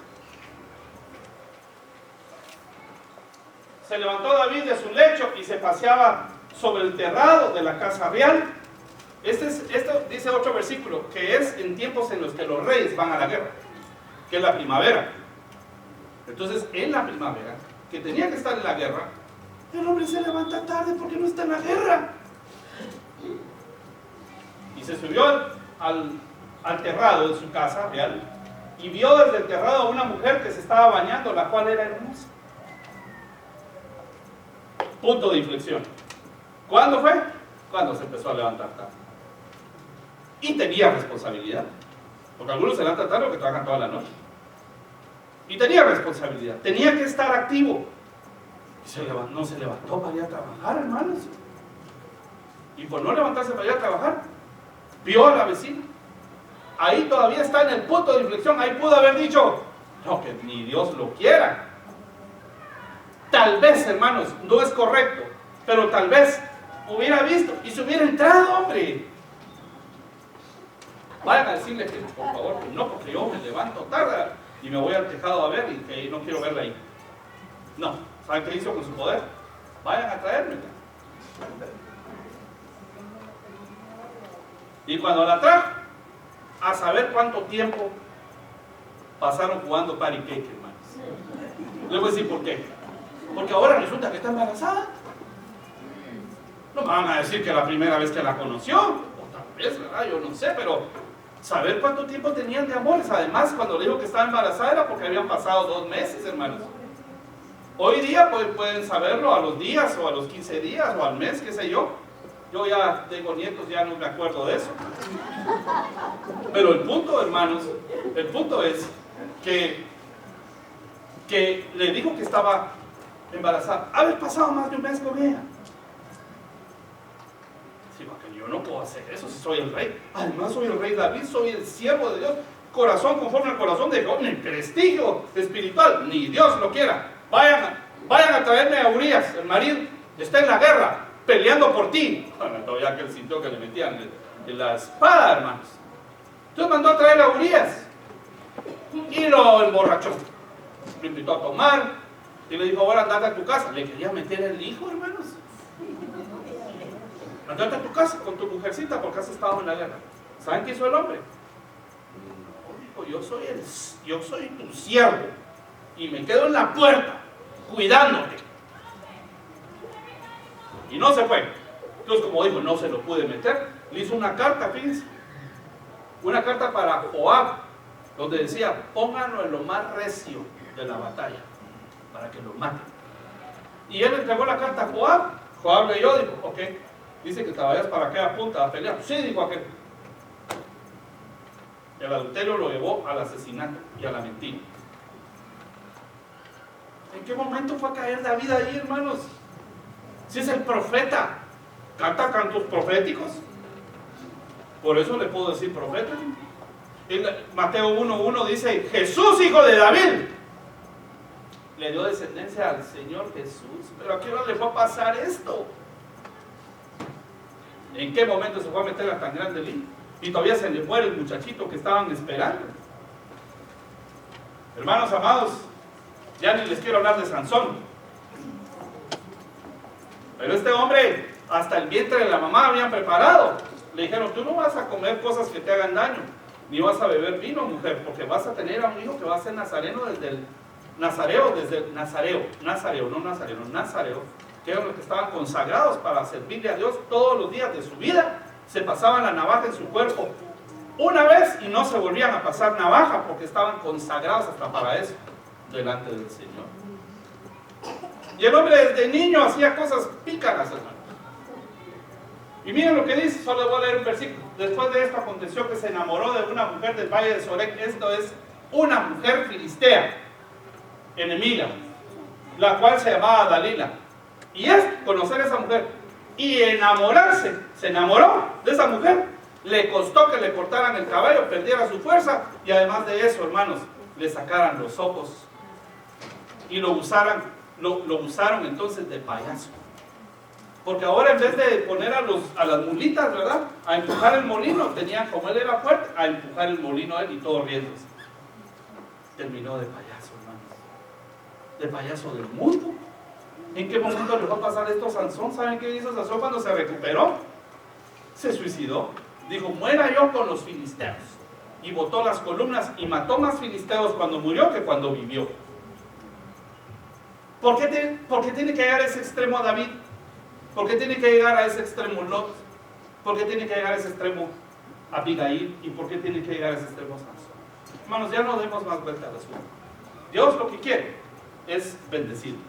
Se levantó David de su lecho y se paseaba sobre el terrado de la casa real. Esto dice otro versículo, que es en tiempos en los que los reyes van a la guerra, que es la primavera. Entonces, en la primavera, que tenía que estar en la guerra, el hombre se levanta tarde porque no está en la guerra. Y se subió al terrado de su casa real y vio desde el terrado a una mujer que se estaba bañando, la cual era hermosa. Punto de inflexión. ¿Cuándo fue? Cuando se empezó a levantar tarde. Y tenía responsabilidad. Porque algunos se levantan tarde o que trabajan toda la noche. Y tenía responsabilidad. Tenía que estar activo. Y no se levantó para ir a trabajar, hermanos. Y por no levantarse para ir a trabajar, vio a la vecina. Ahí todavía está en el punto de inflexión. Ahí pudo haber dicho, no, que ni Dios lo quiera. Tal vez, hermanos, no es correcto, pero tal vez hubiera visto y se hubiera entrado, hombre. Vayan a decirle que por favor, que no, porque yo me levanto tarde y me voy al tejado a ver y que no quiero verla ahí. No, ¿saben qué hizo con su poder? Vayan a traerme. Y cuando la trajo, a saber cuánto tiempo pasaron jugando party cake, hermanos. Les voy a decir por qué. Porque ahora resulta que está embarazada. No me van a decir que la primera vez que la conoció, o tal vez, ¿verdad? Yo no sé, pero saber cuánto tiempo tenían de amores. Además, cuando le dijo que estaba embarazada era porque habían pasado 2 meses, hermanos. Hoy día pueden saberlo a los días, o a los 15 días, o al mes, qué sé yo. Yo ya tengo nietos, ya no me acuerdo de eso. Pero el punto, hermanos, el punto es que le dijo que estaba embarazada. Haber pasado más de 1 mes con ella. Sí, porque yo no puedo hacer eso si soy el rey. Además soy el rey David, soy el siervo de Dios. Corazón conforme al corazón de Dios, ni prestigio espiritual, ni Dios lo quiera. Vayan a traerme a Urias, el marido está en la guerra, peleando por ti. Bueno, todavía que él sintió que le metían en la espada, hermanos. Entonces mandó a traer a Urias y lo emborrachó. Lo invitó a tomar y le dijo, ahora andate a tu casa. Le quería meter el hijo, hermanos. Andate a tu casa con tu mujercita porque has estado en la guerra. ¿Saben qué hizo el hombre? No, dijo, yo soy tu siervo y me quedo en la puerta cuidándote. Y no se fue. Entonces, como dijo, no se lo pude meter, le hizo una carta, fíjense, una carta para Joab, donde decía, pónganlo en lo más recio de la batalla, para que lo maten. Y él entregó la carta a Joab. Joab leyó, dijo, ok, dice que te vayas para aquella punta a pelear. Sí, dijo aquel. El adulterio lo llevó al asesinato y a la mentira. ¿En qué momento fue a caer David ahí, hermanos? Si es el profeta, canta cantos proféticos. Por eso le puedo decir profeta. Mateo 1:1 dice, Jesús, hijo de David, le dio descendencia al Señor Jesús. Pero ¿a qué hora le fue a pasar esto? ¿En qué momento se fue a meter a tan grande lío? Y todavía se le muere el muchachito que estaban esperando. Hermanos amados, ya ni les quiero hablar de Sansón. Pero este hombre, hasta el vientre de la mamá habían preparado. Le dijeron, tú no vas a comer cosas que te hagan daño, ni vas a beber vino, mujer, porque vas a tener a un hijo que va a ser nazareno desde el Nazareo, que eran los que estaban consagrados para servirle a Dios todos los días de su vida. Se pasaban la navaja en su cuerpo una vez y no se volvían a pasar navaja porque estaban consagrados hasta para eso delante del Señor. Y el hombre desde niño hacía cosas pícaras, hermanos. Y miren lo que dice, solo les voy a leer un versículo. Después de esto aconteció que se enamoró de una mujer del valle de Sorek. Esto es una mujer filistea, enemiga, la cual se llamaba Dalila. Y es conocer a esa mujer y enamorarse, se enamoró de esa mujer. Le costó que le cortaran el cabello, perdiera su fuerza y además de eso, hermanos, le sacaran los ojos y lo usaron entonces de payaso. Porque ahora en vez de poner a las mulitas, ¿verdad?, a empujar el molino, tenían, como él era fuerte, a empujar el molino a él y todo riéndose. Terminó de payaso, hermanos. De payaso del mundo. ¿En qué momento le fue a pasar esto a Sansón? ¿Saben qué hizo Sansón cuando se recuperó? se suicidó. Dijo, muera yo con los filisteos. Y botó las columnas y mató más filisteos cuando murió que cuando vivió. ¿Por qué tiene que llegar a ese extremo David? ¿Por qué tiene que llegar a ese extremo Lot? ¿Por qué tiene que llegar a ese extremo Abigail? ¿Y por qué tiene que llegar a ese extremo Sansón? Hermanos, ya no demos más vuelta al asunto. Dios lo que quiere es bendecirnos.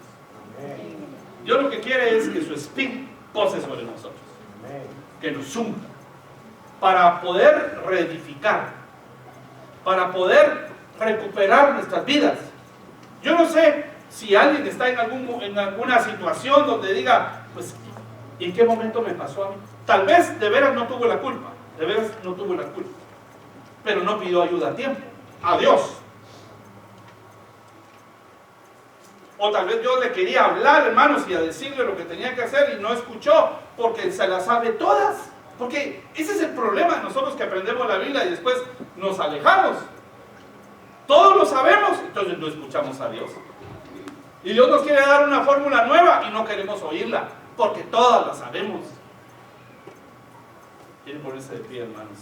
Dios lo que quiere es que su espíritu pose sobre nosotros, que nos unja, para poder reedificar, para poder recuperar nuestras vidas. Yo no sé si alguien está en alguna situación donde diga, pues, ¿en qué momento me pasó a mí? Tal vez de veras no tuvo la culpa, pero no pidió ayuda a tiempo, a Dios. O tal vez Dios le quería hablar, hermanos, y a decirle lo que tenía que hacer y no escuchó, porque se las sabe todas. Porque ese es el problema de nosotros, que aprendemos la Biblia y después nos alejamos. Todos lo sabemos, entonces no escuchamos a Dios. Y Dios nos quiere dar una fórmula nueva y no queremos oírla, porque todas la sabemos. Quieren ponerse de pie, hermanos.